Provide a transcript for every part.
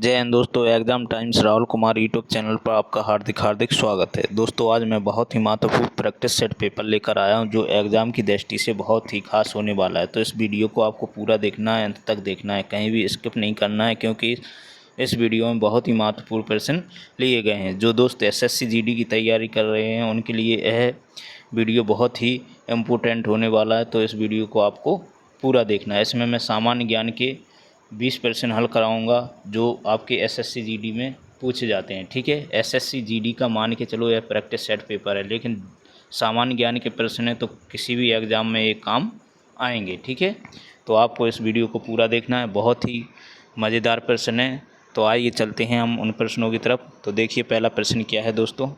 जय हिंद दोस्तों। Exam times Rahul Kumar YouTube channel पर आपका हार्दिक हार्दिक स्वागत है। दोस्तों आज मैं बहुत ही महत्वपूर्ण प्रैक्टिस सेट पेपर लेकर आया हूं जो एग्ज़ाम की दृष्टि से बहुत ही खास होने वाला है। तो इस वीडियो को आपको पूरा देखना है, अंत तक देखना है, कहीं भी स्किप नहीं करना है, क्योंकि इस वीडियो में बहुत ही महत्वपूर्ण प्रश्न लिए गए हैं। जो दोस्त SSC GD की तैयारी कर रहे हैं उनके लिए यह वीडियो बहुत ही इम्पोर्टेंट होने वाला है। तो इस वीडियो को आपको पूरा देखना है। इसमें मैं सामान्य ज्ञान के 20 प्रश्न हल कराऊंगा जो आपके SSC GD में पूछे जाते हैं। ठीक है, SSC GD का मान के चलो यह प्रैक्टिस सेट पेपर है, लेकिन सामान्य ज्ञान के प्रश्न हैं तो किसी भी एग्ज़ाम में ये काम आएंगे। ठीक है, तो आपको इस वीडियो को पूरा देखना है। बहुत ही मज़ेदार प्रश्न है। तो आइए चलते हैं हम उन प्रश्नों की तरफ। तो देखिए पहला प्रश्न क्या है दोस्तों।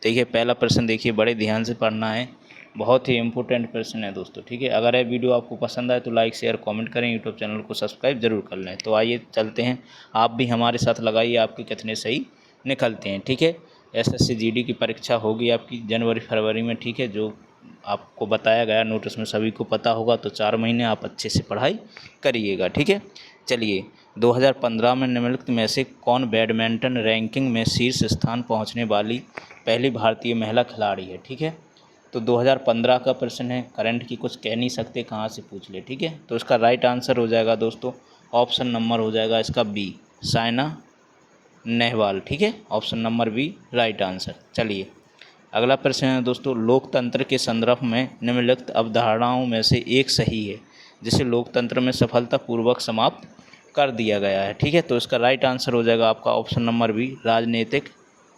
देखिए पहला प्रश्न, देखिए बड़े ध्यान से पढ़ना है, बहुत ही इम्पोर्टेंट प्रश्न है दोस्तों। ठीक है, अगर यह वीडियो आपको पसंद आए तो लाइक शेयर कमेंट करें, यूट्यूब चैनल को सब्सक्राइब जरूर कर लें। तो आइए चलते हैं, आप भी हमारे साथ लगाइए, आपके कितने सही निकलते हैं। ठीक है, SSC GD की परीक्षा होगी आपकी जनवरी फरवरी में। ठीक है, जो आपको बताया गया नोटिस में सभी को पता होगा। तो 4 महीने आप अच्छे से पढ़ाई करिएगा। ठीक है, चलिए 2015 में निम्नलिखित में से कौन बैडमिंटन रैंकिंग में शीर्ष स्थान पहुंचने वाली पहली भारतीय महिला खिलाड़ी है। ठीक है, तो 2015 का प्रश्न है, करंट की कुछ कह नहीं सकते, कहाँ से पूछ ले। ठीक है, तो इसका राइट आंसर हो जाएगा दोस्तों, ऑप्शन नंबर हो जाएगा इसका बी, साइना नेहवाल। ठीक है, option number B right answer. चलिए अगला प्रश्न है दोस्तों, लोकतंत्र के संदर्भ में निम्नलिखित अवधारणाओं में से एक सही है जिसे लोकतंत्र में सफलतापूर्वक समाप्त कर दिया गया है। ठीक है, तो इसका राइट आंसर हो जाएगा आपका ऑप्शन नंबर बी, राजनीतिक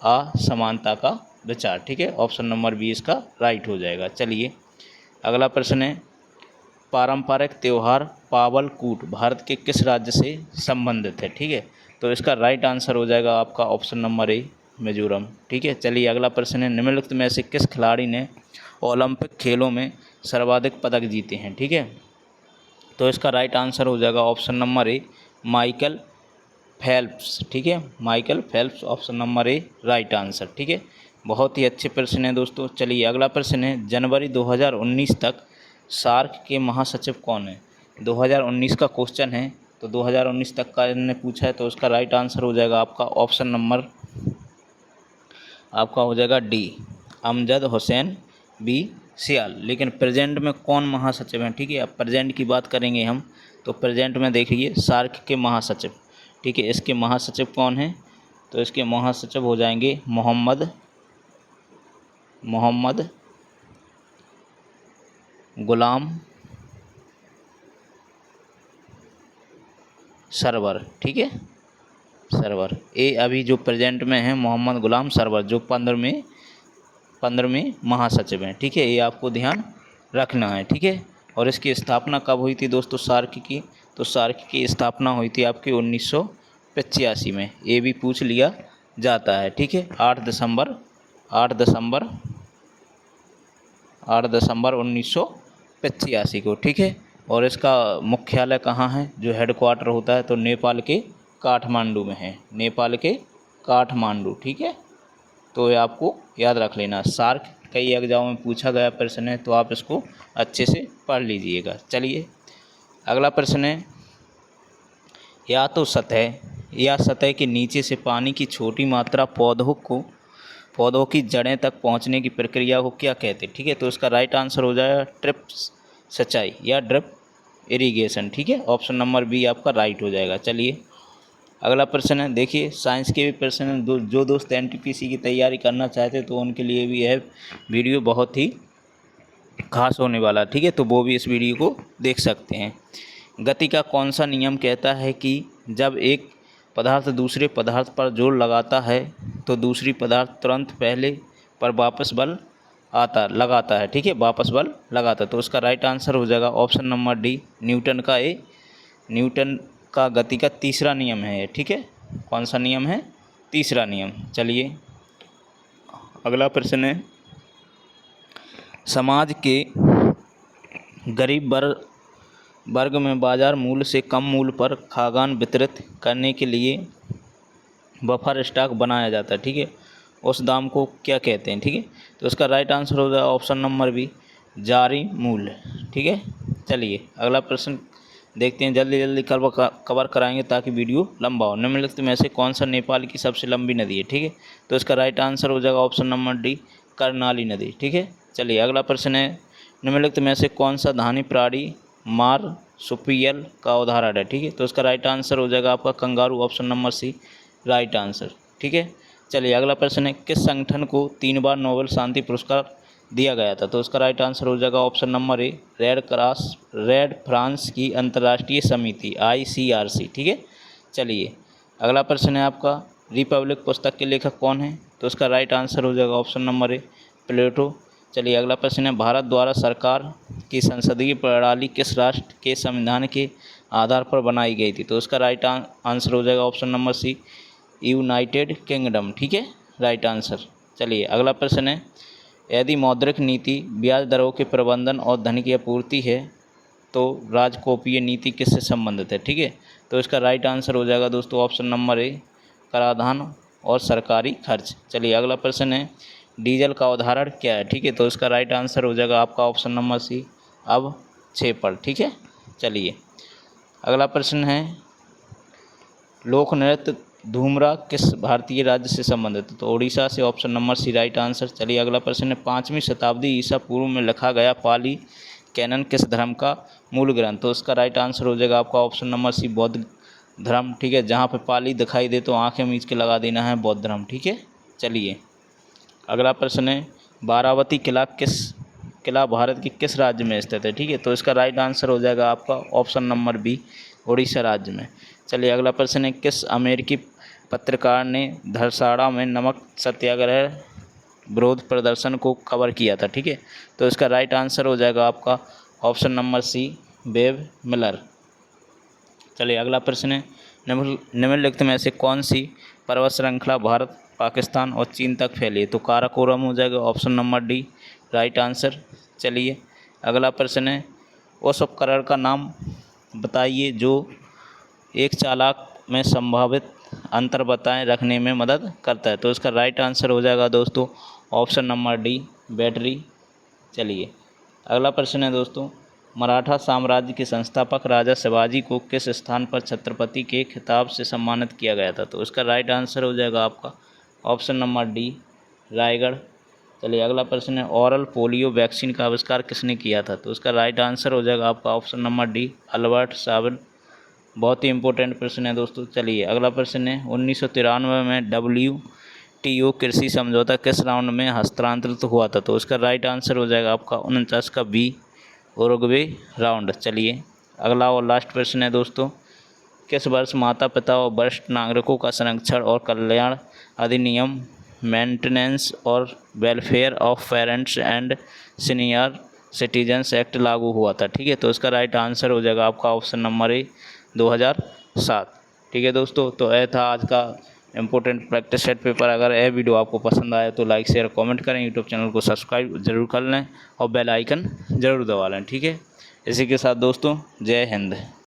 असमानता का विचार। ठीक है, ऑप्शन नंबर बी इसका राइट हो जाएगा। चलिए अगला प्रश्न है, पारंपरिक त्यौहार पावलकूट भारत के किस राज्य से संबंधित है। ठीक है, तो इसका राइट आंसर हो जाएगा आपका ऑप्शन नंबर ए, मिजोरम। ठीक है, चलिए अगला प्रश्न है, निम्नलिखित में से किस खिलाड़ी ने ओलंपिक खेलों में सर्वाधिक पदक जीते हैं। ठीक है, तो इसका राइट आंसर हो जाएगा option number A, Michael Phelps. ठीक है, Michael Phelps, option number A right answer. ठीक है, बहुत ही अच्छे प्रश्न है दोस्तों। चलिए अगला प्रश्न है, जनवरी 2019 तक सार्क के महासचिव कौन है। 2019 का क्वेश्चन है, तो 2019 तक का इन्होंने पूछा है, तो उसका राइट आंसर हो जाएगा आपका ऑप्शन नंबर आपका हो जाएगा डी, अमजद हुसैन बी सियाल। लेकिन प्रेजेंट में कौन महासचिव हैं। ठीक है, अब प्रेजेंट की बात करेंगे हम, तो प्रेजेंट में देखिए सार्क के महासचिव। ठीक है, इसके महासचिव कौन हैं, तो इसके महासचिव हो जाएंगे मोहम्मद गुलाम सरवर। ठीक है, सरवर ए अभी जो प्रेजेंट में है मोहम्मद गुलाम सरवर, जो 15वें महासचिव हैं। ठीक है, ये आपको ध्यान रखना है। ठीक है, और इसकी स्थापना कब हुई थी दोस्तों सार्क की, तो सार्क की स्थापना हुई थी आपकी 1985 में। ये भी पूछ लिया जाता है। ठीक है, 8 दिसंबर 1985 को। ठीक है, और इसका मुख्यालय कहाँ है, जो हेडक्वार्टर होता है, तो नेपाल के काठमांडू में है, नेपाल के काठमांडू। ठीक है, तो ये आपको याद रख लेना। सार्क कई एग्जाम में पूछा गया प्रश्न है, तो आप इसको अच्छे से पढ़ लीजिएगा। चलिए अगला प्रश्न है, या तो सतह या सतह के नीचे से पानी की छोटी मात्रा पौधों की जड़ें तक पहुंचने की प्रक्रिया को क्या कहते हैं। ठीक है, तो इसका राइट आंसर हो जाएगा ड्रिप सिंचाई या ड्रिप इरिगेशन। ठीक है, ऑप्शन नंबर बी आपका राइट हो जाएगा। चलिए अगला प्रश्न है, देखिए साइंस के भी प्रश्न हैं। जो दोस्त NTPC की तैयारी करना चाहते हैं तो उनके लिए भी यह वीडियो बहुत ही खास होने वाला है। ठीक है, तो वो भी इस वीडियो को देख सकते हैं। गति का कौन सा नियम कहता है कि जब एक पदार्थ दूसरे पदार्थ पर जोर लगाता है तो दूसरी पदार्थ तुरंत पहले पर वापस बल लगाता है। ठीक है, वापस बल लगाता है। तो उसका राइट आंसर हो जाएगा ऑप्शन नंबर डी, न्यूटन का गति का तीसरा नियम है। ठीक है, कौन सा नियम है, तीसरा नियम। चलिए अगला प्रश्न है, समाज के गरीब वर्ग में बाजार मूल्य से कम मूल्य पर खाद्यान्न वितरित करने के लिए बफर स्टॉक बनाया जाता है। ठीक है, उस दाम को क्या कहते हैं। ठीक है, तो इसका राइट आंसर हो जाएगा ऑप्शन नंबर बी, जारी मूल्य। ठीक है, चलिए अगला प्रश्न देखते हैं, जल्दी जल्दी कवर कराएंगे ताकि वीडियो लंबा हो। निम्नलिखित में से कौन सा नेपाल की सबसे लंबी नदी है? ठीक है, तो इसका राइट आंसर हो जाएगा ऑप्शन नंबर डी, कर्णाली नदी। ठीक है, चलिए अगला प्रश्न है, निम्नलिखित में से कौन सा धानी प्राणी मार्सुपियल का उदाहरण है? ठीक है, तो इसका राइट आंसर हो जाएगा आपका kangaroo, option number C right answer. ठीक है, चलिए अगला प्रश्न है, किस संगठन को 3 बार नोबेल शांति पुरस्कार दिया गया था? तो उसका राइट आंसर हो जाएगा option number A red France की अंतर्राष्ट्रीय समिति ICRC। ठीक है, चलिए अगला प्रश्न है आपका, रिपब्लिक पुस्तक के लेखक कौन है? तो उसका राइट आंसर हो जाएगा ऑप्शन नंबर ए प्लेटो। चलिए अगला प्रश्न है, भारत द्वारा सरकार की संसदीय प्रणाली किस राष्ट्र के संविधान के आधार पर बनाई गई थी? तो उसका राइट आंसर हो जाएगा option number C United Kingdom. ठीक है, राइट आंसर। चलिए अगला प्रश्न है, यदि मौद्रिक नीति ब्याज दरों के प्रबंधन और धन की आपूर्ति है तो राजकोषीय नीति किससे संबंधित है? ठीक है, तो इसका राइट आंसर हो जाएगा दोस्तों ऑप्शन नंबर ए कराधान और सरकारी खर्च। चलिए अगला प्रश्न है, डीजल का उदाहरण क्या है? ठीक है, तो इसका राइट आंसर हो जाएगा आपका ऑप्शन नंबर सी अब 6 पर। ठीक है, चलिए अगला प्रश्न है, लोक नृत्य धूमरा किस भारतीय राज्य से संबंधित है? तो उड़ीसा से, option number C right answer. चलिए अगला प्रश्न है, 5वीं शताब्दी ईसा पूर्व में लिखा गया पाली कैनन किस धर्म का मूल ग्रंथ? तो उसका राइट आंसर हो जाएगा आपका ऑप्शन नंबर सी बौद्ध धर्म। ठीक है, जहाँ पे पाली दिखाई दे तो आंखें मीच के लगा देना है बौद्ध धर्म। ठीक है, चलिए अगला प्रश्न है, बारावती किला भारत के किस राज्य में स्थित है? ठीक है, तो इसका राइट आंसर हो जाएगा आपका ऑप्शन नंबर बी उड़ीसा राज्य में। चलिए अगला प्रश्न है, किस अमेरिकी पत्रकार ने धरसाड़ा में नमक सत्याग्रह विरोध प्रदर्शन को कवर किया था? ठीक है, तो इसका राइट आंसर हो जाएगा आपका option number C Babe Miller. चलिए अगला प्रश्न है, निम्नलिखित में से कौन सी पर्वत श्रृंखला भारत, पाकिस्तान और चीन तक फैली है? तो काराकोरम हो जाएगा option number D right answer. चलिए अगला प्रश्न है, उस उपकरण का नाम बताइए जो एक चालक में संभावित अंतर बताएं रखने में मदद करता है? तो इसका राइट आंसर हो जाएगा दोस्तों ऑप्शन नंबर डी बैटरी। चलिए अगला प्रश्न है दोस्तों, मराठा साम्राज्य के संस्थापक राजा शिवाजी को किस स्थान पर छत्रपति के खिताब से सम्मानित किया गया था? तो इसका राइट आंसर हो जाएगा आपका ऑप्शन नंबर डी रायगढ़। चलिए अगला प्रश्न है, ओरल पोलियो वैक्सीन का आविष्कार किसने किया था? तो उसका राइट आंसर हो जाएगा आपका option number D Albert Sabin. बहुत ही इंपॉर्टेंट प्रश्न है दोस्तों। चलिए अगला प्रश्न है, 1993 में WTO कृषि समझौता किस राउंड में हस्तांतरित हुआ था? तो उसका राइट आंसर हो जाएगा आपका 49 का बी उरुग्वे राउंड। चलिए अगला और लास्ट प्रश्न है दोस्तों, किस वर्ष माता पिता और वरिष्ठ नागरिकों का संरक्षण और कल्याण अधिनियम मेंटेनेंस और welfare of parents and senior citizens act लागू हुआ था? ठीक है, तो इसका राइट आंसर हो जाएगा आपका ऑप्शन नंबर ए 2007। ठीक है दोस्तों, तो यह था आज का इंपॉर्टेंट प्रैक्टिस सेट पेपर। अगर यह वीडियो आपको पसंद आए तो लाइक शेयर कमेंट करें, यूट्यूब चैनल को सब्सक्राइब जरूर कर लें और बेल आइकन ज़रूर दबा लें। ठीक है, इसी के साथ दोस्तों जय हिंद।